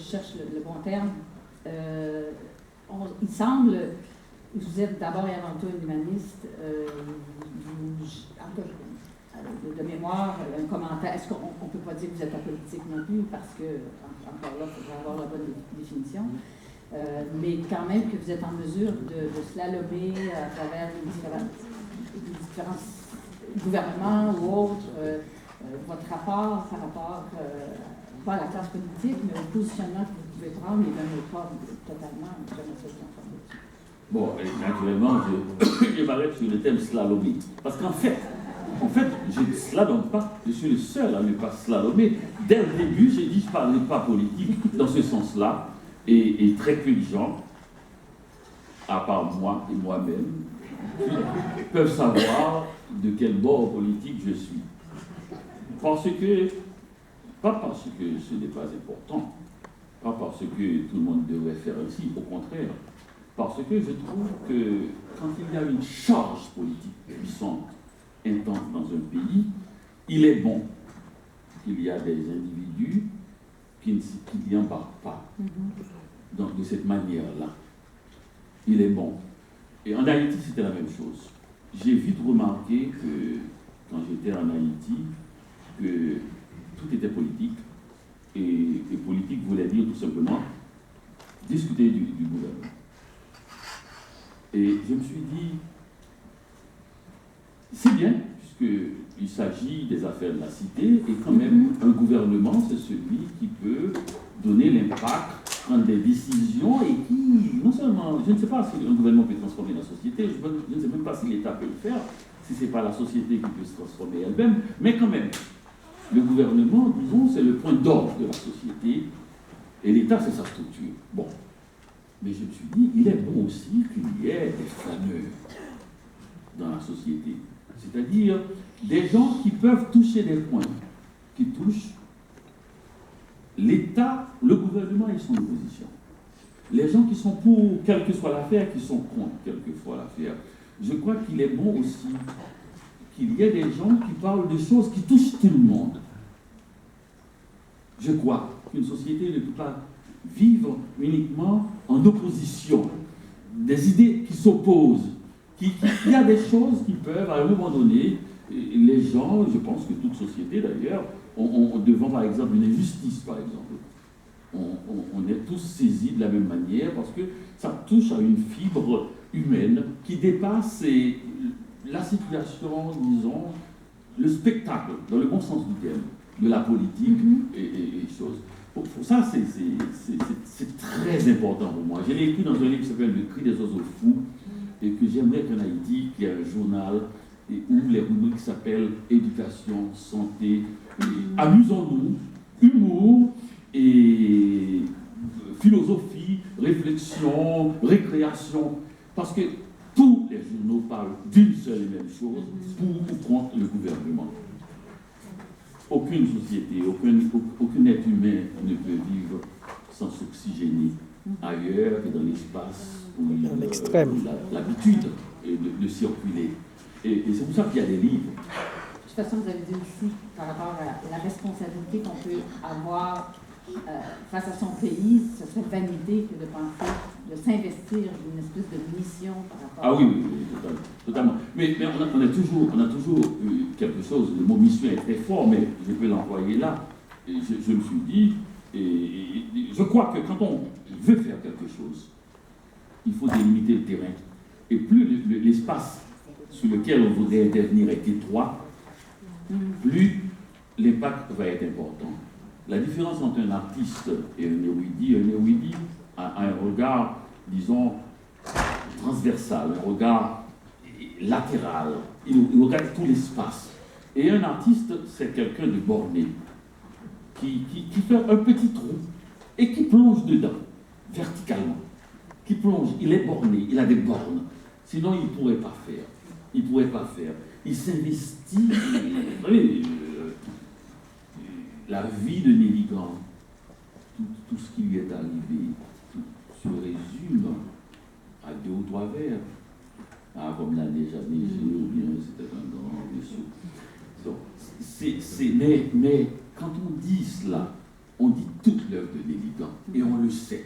cherche le bon terme, il semble, vous êtes d'abord et avant tout un humaniste, de mémoire, un commentaire, est-ce qu'on ne peut pas dire que vous êtes apolitique non plus, parce que, encore là, il faudrait avoir la bonne définition, mais quand même que vous êtes en mesure de slalomer à travers les différents gouvernements ou autres, votre rapport par rapport pas à la classe politique, mais au positionnement que vous pouvez prendre, et même pas totalement, Bon, naturellement, je m'arrête sur le thème slalomer. Parce qu'en fait, je ne slalome pas, je suis le seul à ne pas slalomer. Dès le début, j'ai dit que je ne parlais pas politique dans ce sens-là, et très peu de gens, à part moi et moi-même, peuvent savoir de quel bord politique je suis. Pas parce que ce n'est pas important, pas parce que tout le monde devrait faire ainsi, au contraire, parce que je trouve que quand il y a une charge politique puissante, intense dans un pays, il est bon qu'il y a des individus qui n'y embarquent pas de cette manière-là. Il est bon. Et en Haïti, c'était la même chose. J'ai vite remarqué que, quand j'étais en Haïti, que tout était politique. Et politique voulait dire tout simplement discuter du gouvernement. Et je me suis dit, c'est bien, puisqu'il s'agit des affaires de la cité, et quand même, un gouvernement, c'est celui qui peut donner l'impact, prendre des décisions, et qui, non seulement, je ne sais pas si un gouvernement peut transformer la société, je ne sais même pas si l'État peut le faire, si ce n'est pas la société qui peut se transformer elle-même, mais quand même, le gouvernement, disons, c'est le point d'ordre de la société, et l'État, c'est sa structure. Bon. Mais je me suis dit, il est bon aussi qu'il y ait des flâneurs dans la société. C'est-à-dire des gens qui peuvent toucher des points, qui touchent l'État, le gouvernement et son opposition. Les gens qui sont pour quelle que soit l'affaire, qui sont contre quelle que soit l'affaire. Je crois qu'il est bon aussi qu'il y ait des gens qui parlent de choses qui touchent tout le monde. Je crois qu'une société ne peut pas vivre uniquement en opposition, des idées qui s'opposent, qu'il y a des choses qui peuvent, à un moment donné, les gens, je pense que toute société d'ailleurs, devant par exemple une injustice, par exemple, on est tous saisis de la même manière parce que ça touche à une fibre humaine qui dépasse la situation, disons, le spectacle, dans le bon sens du terme, de la politique et choses. Pour ça, c'est très important pour moi. Je l'ai écrit dans un livre qui s'appelle Le cri des oiseaux fous, et que j'aimerais qu'en Haïti, qu'il y ait un journal où les rubriques s'appellent éducation, santé, amusons-nous, humour et philosophie, réflexion, récréation, parce que tous les journaux parlent d'une seule et même chose pour ou contre le gouvernement. Aucune société, aucun être humain ne peut vivre sans s'oxygéner ailleurs que dans l'espace où il a l'habitude de circuler. Et c'est pour ça qu'il y a des livres. De toute façon, vous avez dit aussi, par rapport à la responsabilité qu'on peut avoir face à son pays, ce serait vanité que de penser, de s'investir dans une espèce de mission par rapport à... Ah oui, totalement. Mais on a toujours eu quelque chose, le mot mission est très fort, mais je peux l'employer là. Et je me suis dit, et je crois que quand on veut faire quelque chose, il faut délimiter le terrain. Et plus l'espace sur lequel on voudrait intervenir est étroit, plus l'impact va être important. La différence entre un artiste et un érudit a un regard, disons, transversal, un regard latéral. Il regarde tout l'espace. Et un artiste, c'est quelqu'un de borné, qui fait un petit trou et qui plonge dedans, verticalement. Qui plonge, il est borné, il a des bornes. Sinon, il ne pourrait pas faire. Il s'investit. La vie de Néligan, tout ce qui lui est arrivé, se résume à 2 ou 3 vers. Ah, comme la neige a neigé, ou bien c'était un grand vaisseau. Mais quand on dit cela, on dit toute l'œuvre de Nelligan, et on le sait.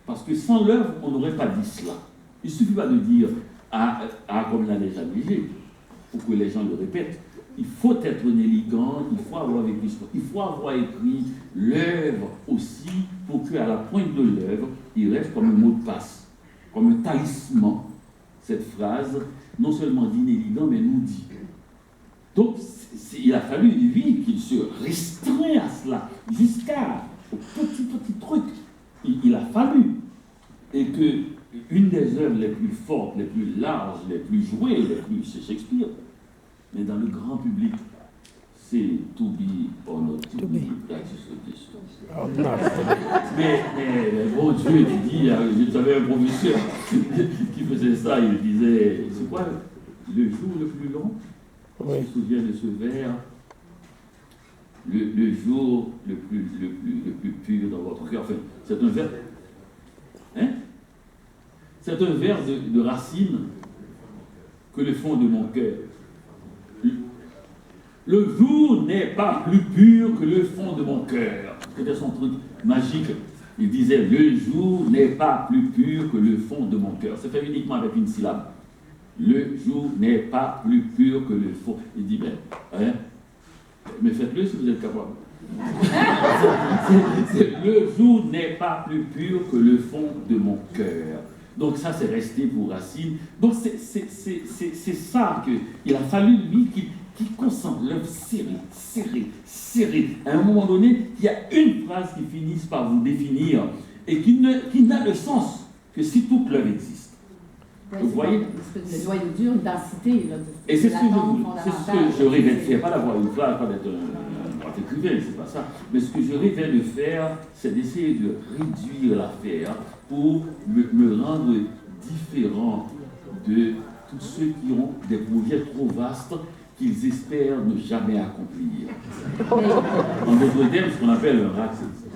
Parce que sans l'œuvre, on n'aurait pas dit cela. Il ne suffit pas de dire comme l'a déjà obligé, pour que les gens le répètent. Il faut être Nelligan, il faut avoir vécu l'histoire, il faut avoir écrit l'œuvre aussi, pour qu'à la pointe de l'œuvre, il reste comme un mot de passe, comme un talisman. Cette phrase, non seulement dit Nelligan, mais nous dit. Donc, il a fallu, lui, qu'il se restreint à cela, jusqu'à au petit truc. Il a fallu. Et que une des œuvres les plus fortes, les plus larges, les plus jouées, c'est Shakespeare. Mais dans le grand public, c'est To Be or Not To Be. Mais bon Dieu, il dit, j'avais un professeur qui faisait ça, il disait, c'est quoi le jour le plus long? Oui. Je me souviens de ce vers. Le jour le plus pur dans votre cœur. Enfin, c'est un vers. Hein? C'est un vers de Racine que le fond de mon cœur. Le jour n'est pas plus pur que le fond de mon cœur. C'était son truc magique. Il disait, le jour n'est pas plus pur que le fond de mon cœur. C'est fait uniquement avec une syllabe. Le jour n'est pas plus pur que le fond. Il dit, mais faites-le si vous êtes capable. Le jour n'est pas plus pur que le fond de mon cœur. Donc ça, c'est resté pour Racine. Donc c'est ça qu'il a fallu, lui, qui concentre l'œuvre serrée. À un moment donné, il y a une phrase qui finisse par vous définir et qui n'a de sens que si toute l'œuvre existe. Vous voyez, une espèce de noyau dur, une densité. Et c'est ce que je rêvais de faire, pas d'avoir une phrase, pas d'être un grand écrivain, c'est pas ça. Mais ce que je rêvais de faire, c'est d'essayer de réduire l'affaire pour me rendre différent de tous ceux qui ont des projets trop vastes qu'ils espèrent ne jamais accomplir. En d'autres termes, ce qu'on appelle un racisme.